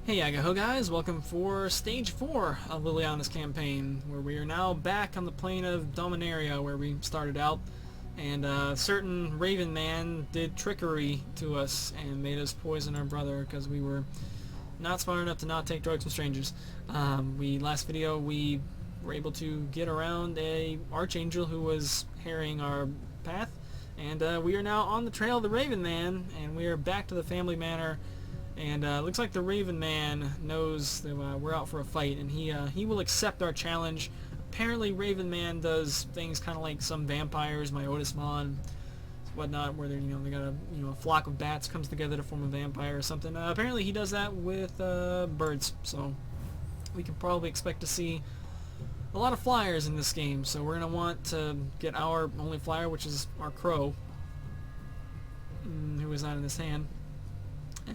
Hey Agaho guys, welcome for stage 4 of Liliana's campaign, where we are now back on the plane of Dominaria where we started out, and a certain Raven man did trickery to us and made us poison our brother because we were not smart enough to not take drugs from strangers. Last video we were able to get around a archangel who was harrying our path, and we are now on the trail of the Raven man, and we are back to the family manor. And looks like the Raven Man knows that we're out for a fight, and he will accept our challenge. Apparently, Raven Man does things kind of like some vampires, my Otismon, whatnot, where they got a flock of bats comes together to form a vampire or something. Apparently, he does that with birds, so we can probably expect to see a lot of flyers in this game. So we're gonna want to get our only flyer, which is our crow, who is not in his hand,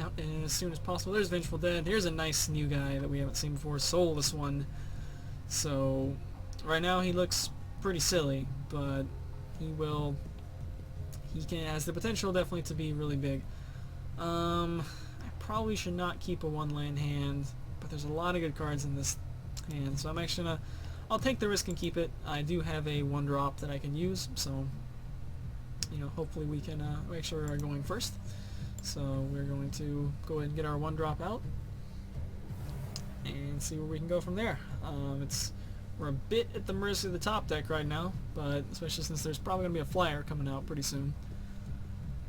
out as soon as possible. There's Vengeful Dead. Here's a nice new guy that we haven't seen before, Soulless One. So right now he looks pretty silly, but he has the potential definitely to be really big. I probably should not keep a one land hand, but there's a lot of good cards in this hand, so I'm actually I'll take the risk and keep it. I do have a 1-drop that I can use, so hopefully we can make sure we're going first. So we're going to go ahead and get our 1-drop out and see where we can go from there. We're a bit at the mercy of the top deck right now, but especially since there's probably going to be a flyer coming out pretty soon.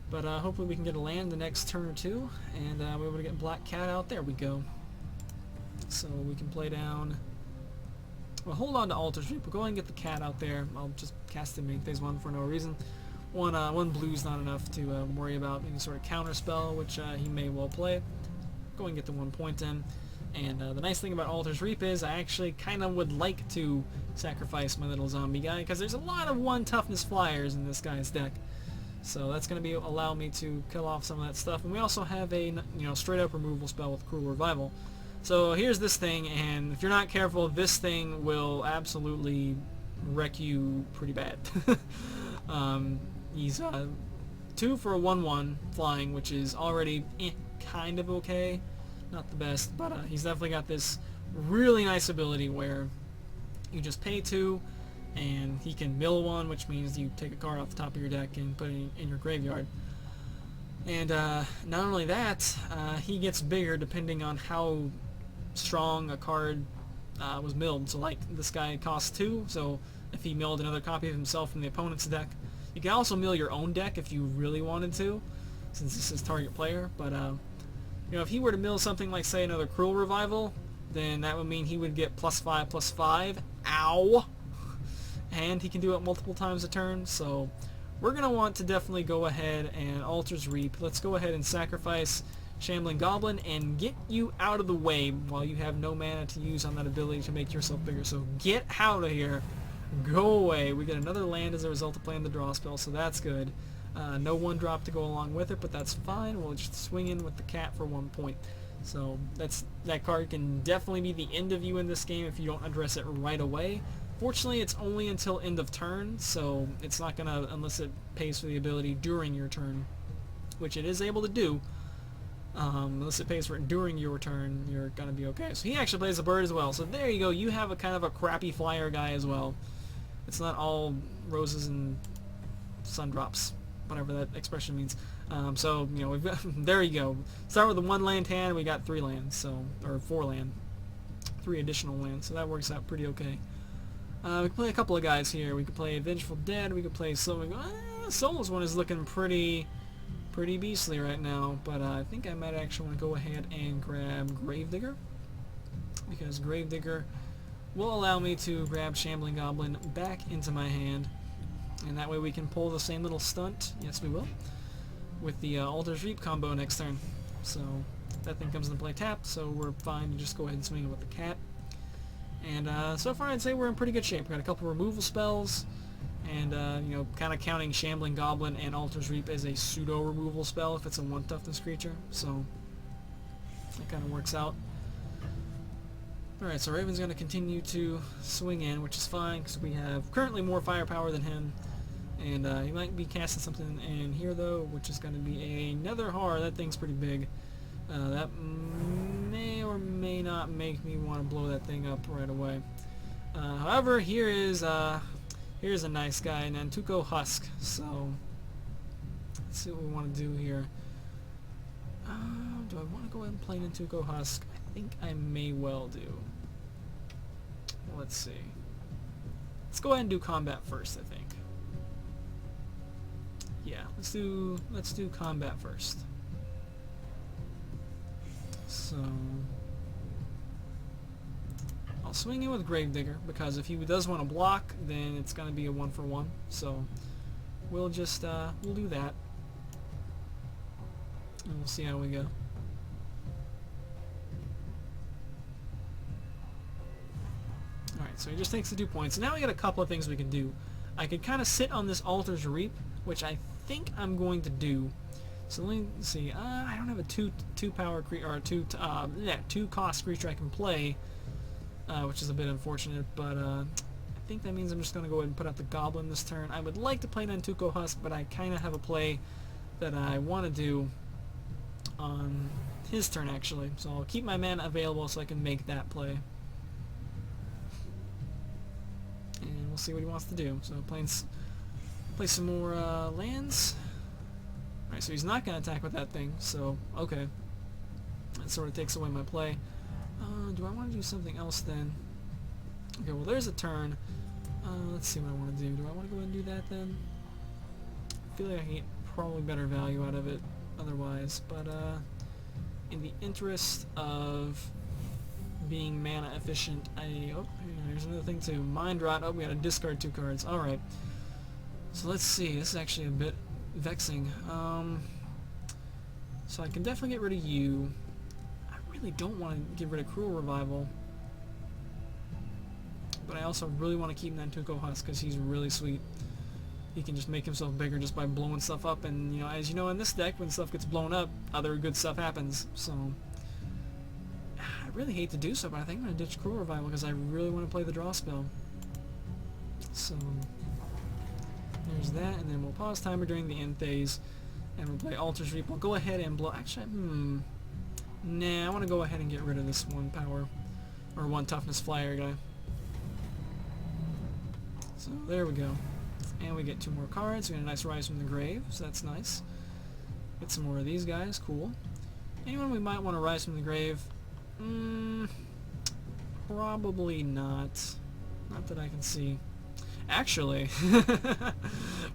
But hopefully we can get a land the next turn or two, and we're able to get Black Cat out. There we go. So we can play down. Well, hold on to Altar's Reap. We'll go ahead and get the cat out there. I'll just cast him in phase 1 for no reason. One blue's not enough to worry about any sort of counter spell, which he may well play. Go and get the 1 point in. And the nice thing about Altar's Reap is I actually kind of would like to sacrifice my little zombie guy, because there's a lot of 1 toughness flyers in this guy's deck. So that's going to allow me to kill off some of that stuff. And we also have a straight up removal spell with Cruel Revival. So here's this thing, and if you're not careful, this thing will absolutely wreck you pretty bad. He's 2 for a 1/1 flying, which is already kind of okay. Not the best, but he's definitely got this really nice ability where you just pay 2 and he can mill 1, which means you take a card off the top of your deck and put it in your graveyard. And not only that, he gets bigger depending on how strong a card was milled. So like this guy costs 2, so if he milled another copy of himself from the opponent's deck, you can also mill your own deck if you really wanted to, since this is target player. But if he were to mill something like, say, another Cruel Revival, then that would mean he would get +5/+5. Ow! And he can do it multiple times a turn. So we're gonna want to definitely go ahead and Altar's Reap. Let's go ahead and sacrifice Shambling Goblin and get you out of the way while you have no mana to use on that ability to make yourself bigger. So get out of here. Go away. We get another land as a result of playing the draw spell, so that's good. No 1-drop to go along with it, but that's fine. We'll just swing in with the cat for 1 point. So that card can definitely be the end of you in this game if you don't address it right away. Fortunately, it's only until end of turn, so it's not gonna, unless it pays for the ability during your turn, which it is able to do. Unless it pays for it during your turn, you're gonna be okay. So he actually plays a bird as well. So there you go. You have a kind of a crappy flyer guy as well. It's not all roses and sun drops, whatever that expression means. So we've got, there you go. Start with the 1 land hand. We got 3 lands, or 4 land, 3 additional lands. So that works out pretty okay. We can play a couple of guys here. We could play Vengeful Dead. We could play Soulless One is looking pretty beastly right now, but I think I might actually want to go ahead and grab Gravedigger, because Gravedigger will allow me to grab Shambling Goblin back into my hand, and that way we can pull the same little stunt, yes we will, with the Altar's Reap combo next turn. So that thing comes into play tapped, so we're fine to just go ahead and swing it with the cat. And so far I'd say we're in pretty good shape. We've got a couple removal spells, and kind of counting Shambling Goblin and Altar's Reap as a pseudo removal spell if it's a 1 toughness creature, so that kind of works out. Alright, so Raven's going to continue to swing in, which is fine because we have currently more firepower than him, and he might be casting something in here though, which is going to be another horror. That thing's pretty big. That may or may not make me want to blow that thing up right away. However, here's a nice guy, Nantuko Husk. So let's see what we want to do here. Do I want to go ahead and play Nantuko Husk? I think I may well do. Let's see. Let's go ahead and do combat first, I think. Yeah, let's do combat first. So I'll swing in with Gravedigger, because if he does want to block, then it's going to be a 1-for-1. So we'll just we'll do that, and we'll see how we go. Alright, so he just takes the 2 points. Now we got a couple of things we can do. I could kind of sit on this Altar's Reap, which I think I'm going to do. So let me see. I don't have a two cost creature I can play, which is a bit unfortunate. But I think that means I'm just going to go ahead and put out the Goblin this turn. I would like to play Nantuko Husk, but I kind of have a play that I want to do on his turn actually. So I'll keep my mana available so I can make that play. And we'll see what he wants to do. So play some more lands. Alright, so he's not going to attack with that thing, so okay. That sort of takes away my play. Do I want to do something else then? Okay, well there's a turn. Let's see what I want to do. Do I want to go ahead and do that then? I feel like I can get probably better value out of it otherwise, but in the interest of being mana efficient, oh, there's another thing too. Mind Rot. Oh, we got to discard 2 cards. Alright. So let's see. This is actually a bit vexing. So I can definitely get rid of you. I really don't want to get rid of Cruel Revival, but I also really want to keep Nantuko Husk because he's really sweet. He can just make himself bigger just by blowing stuff up, and you know, as you know, in this deck, when stuff gets blown up, other good stuff happens. So I really hate to do so, but I think I'm gonna ditch Cruel Revival because I really want to play the draw spell. So there's that, and then we'll pause timer during the end phase, and we'll play Altar's Reap. We'll go ahead and blow. Actually, nah, I want to go ahead and get rid of this 1 power, or 1 toughness flyer guy. So there we go. And we get 2 more cards. We get a nice Rise from the Grave, so that's nice. Get some more of these guys, cool. Anyone we might want to Rise from the Grave? Probably not. Not that I can see. Actually,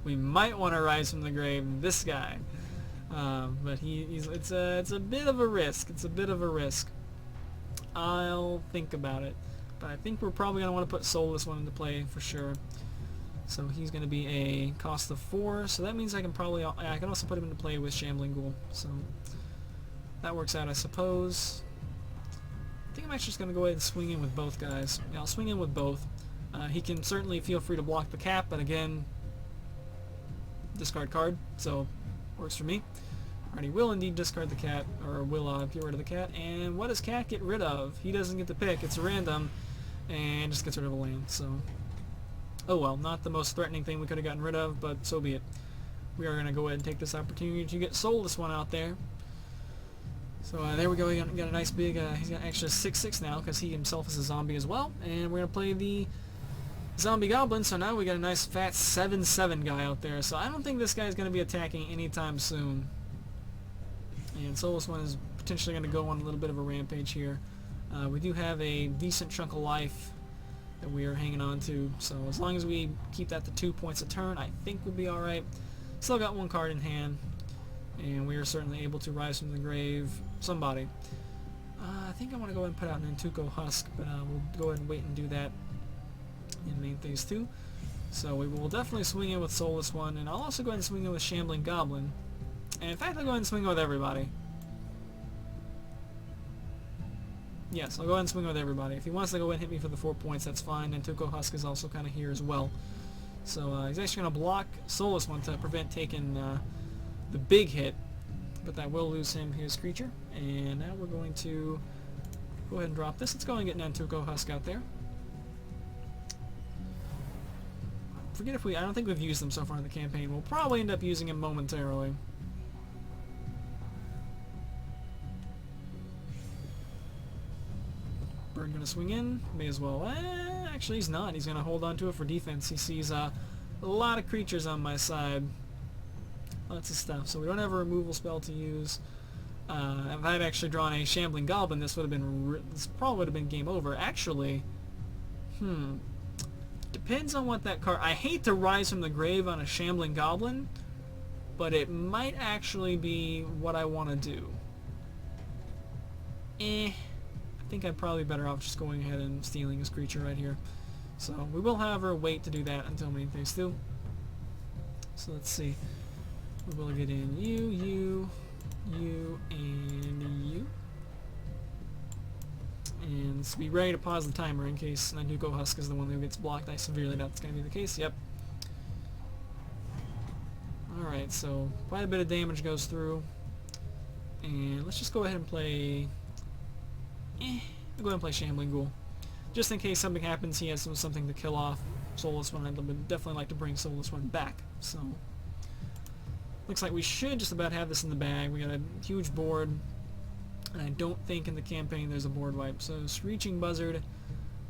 we might want to Rise from the Grave this guy, but it's a bit of a risk. It's a bit of a risk. I'll think about it, but I think we're probably gonna want to put Soulless One into play for sure. So he's gonna be a cost of 4. So that means I can also put him into play with Shambling Ghoul. So that works out, I suppose. I think I'm actually just gonna go ahead and swing in with both guys. Yeah, I'll swing in with both. He can certainly feel free to block the cat, but again, discard card, so works for me. Alright, he will indeed discard the cat, or will get rid of the cat. And what does cat get rid of? He doesn't get to pick, it's random, and just gets rid of a land, so oh well, not the most threatening thing we could have gotten rid of, but so be it. We are going to go ahead and take this opportunity to get Soulless One out there. So there we go, we got a nice big, he's got actually 6/6 now, because he himself is a zombie as well, and we're going to play the Zombie Goblin, so now we got a nice fat 7/7 guy out there, so I don't think this guy's going to be attacking anytime soon. And Soulless One is potentially going to go on a little bit of a rampage here. We do have a decent chunk of life that we are hanging on to, so as long as we keep that to 2 points a turn, I think we'll be alright. Still got 1 card in hand, and we are certainly able to Rise from the Grave somebody. I think I want to go ahead and put out Nantuko Husk, but we'll go ahead and wait and do that in main phase 2. So we will definitely swing in with Soulless One, and I'll also go ahead and swing in with Shambling Goblin. And in fact, I'll go ahead and swing in with everybody. Yes, I'll go ahead and swing with everybody. If he wants to go ahead and hit me for the 4 points, that's fine. Nantuko Husk is also kind of here as well. So he's actually going to block Soulless One to prevent taking the big hit, but that will lose him his creature. And now we're going to go ahead and drop this. Let's go and get Nantuko Husk out there. Forget if I don't think we've used them so far in the campaign. We'll probably end up using him momentarily. Turn gonna swing in. May as well. Actually, he's not. He's gonna hold on to it for defense. He sees a lot of creatures on my side. Lots of stuff. So we don't have a removal spell to use. If I had actually drawn a Shambling Goblin, this would have been. This probably would have been game over. Actually, depends on what that card. I hate to Rise from the Grave on a Shambling Goblin, but it might actually be what I want to do. I think I'm probably better off just going ahead and stealing his creature right here. So we will, however, wait to do that until main phase 2. So let's see. We will get in you, and you. And let's be ready to pause the timer in case Nanduko Husk is the one who gets blocked. I severely doubt that's going to be the case. Yep. Alright, so quite a bit of damage goes through. And let's just go ahead and play... I'll go ahead and play Shambling Ghoul. Just in case something happens, he has something to kill off Soulless One. I'd definitely like to bring Soulless One back. So, looks like we should just about have this in the bag. We got a huge board, and I don't think in the campaign there's a board wipe. So, Screeching Buzzard,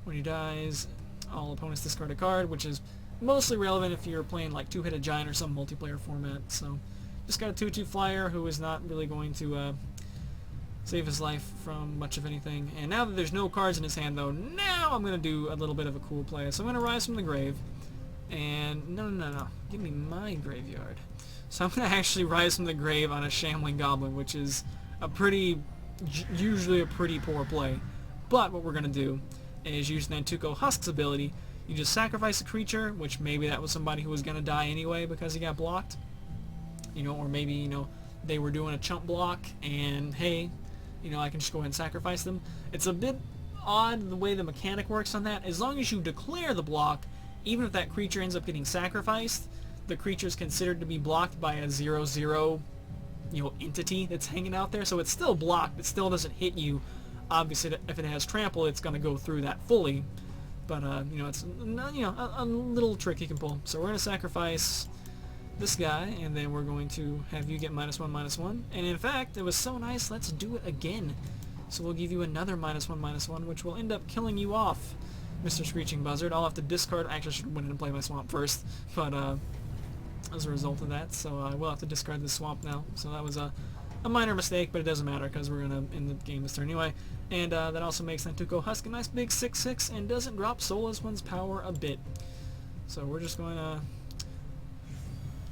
when he dies, all opponents discard a card, which is mostly relevant if you're playing like Two-Headed Giant or some multiplayer format. So, just got a 2/2 flyer who is not really going to save his life from much of anything. And now that there's no cards in his hand, though, now I'm going to do a little bit of a cool play. So I'm going to Rise from the Grave. And no. Give me my graveyard. So I'm going to actually Rise from the Grave on a Shambling Goblin, which is a usually a pretty poor play. But what we're going to do is use Nantuko Husk's ability. You just sacrifice a creature, which maybe that was somebody who was going to die anyway because he got blocked. You know, or maybe, you know, they were doing a chump block and, hey, you know, I can just go ahead and sacrifice them. It's a bit odd the way the mechanic works on that. As long as you declare the block, even if that creature ends up getting sacrificed, the creature is considered to be blocked by a 0/0, you know, entity that's hanging out there. So it's still blocked. It still doesn't hit you. Obviously, if it has trample, it's going to go through that fully. But you know, it's a little trick you can pull. So we're going to sacrifice this guy, and then we're going to have you get -1/-1. And in fact, it was so nice, let's do it again. So we'll give you another -1/-1, which will end up killing you off, Mr. Screeching Buzzard. I'll have to discard... Actually, I should went in and play my swamp first, but as a result of that, so I will have to discard the swamp now. So that was a minor mistake, but it doesn't matter because we're going to end the game this turn anyway. And that also makes Nantuko Husk a nice big 6/6 and doesn't drop Soulless One's power a bit. So we're just going to...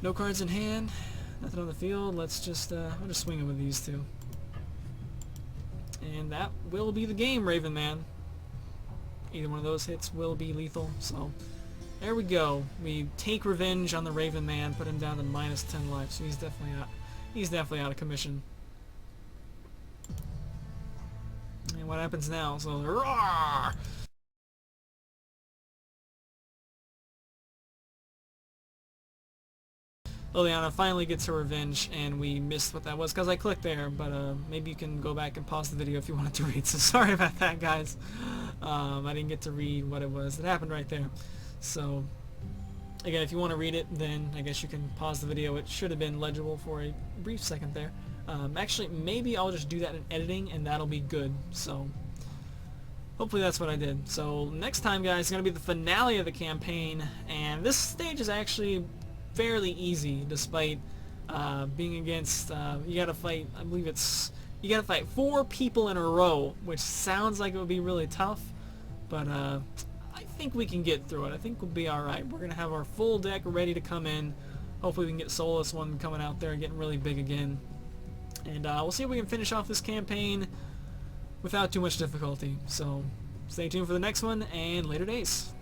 No cards in hand, nothing on the field. Let's just, I'll just swing him with these two. And that will be the game, Raven Man. Either one of those hits will be lethal, so there we go. We take revenge on the Raven Man, put him down to -10 life, so he's definitely out of commission. And what happens now? So, roar! Liliana finally gets her revenge, and we missed what that was because I clicked there, but maybe you can go back and pause the video if you wanted to read, so sorry about that, guys. I didn't get to read what it was that happened right there. So, again, if you want to read it, then I guess you can pause the video. It should have been legible for a brief second there. Actually, maybe I'll just do that in editing, and that'll be good, so... Hopefully that's what I did. So, next time, guys, is going to be the finale of the campaign, and this stage is actually... fairly easy, despite being against, you gotta fight, I believe you gotta fight 4 people in a row, which sounds like it would be really tough, but I think we can get through it. I think we'll be alright. We're gonna have our full deck ready to come in. Hopefully we can get Soulless One coming out there and getting really big again. And we'll see if we can finish off this campaign without too much difficulty. So, stay tuned for the next one, and later days.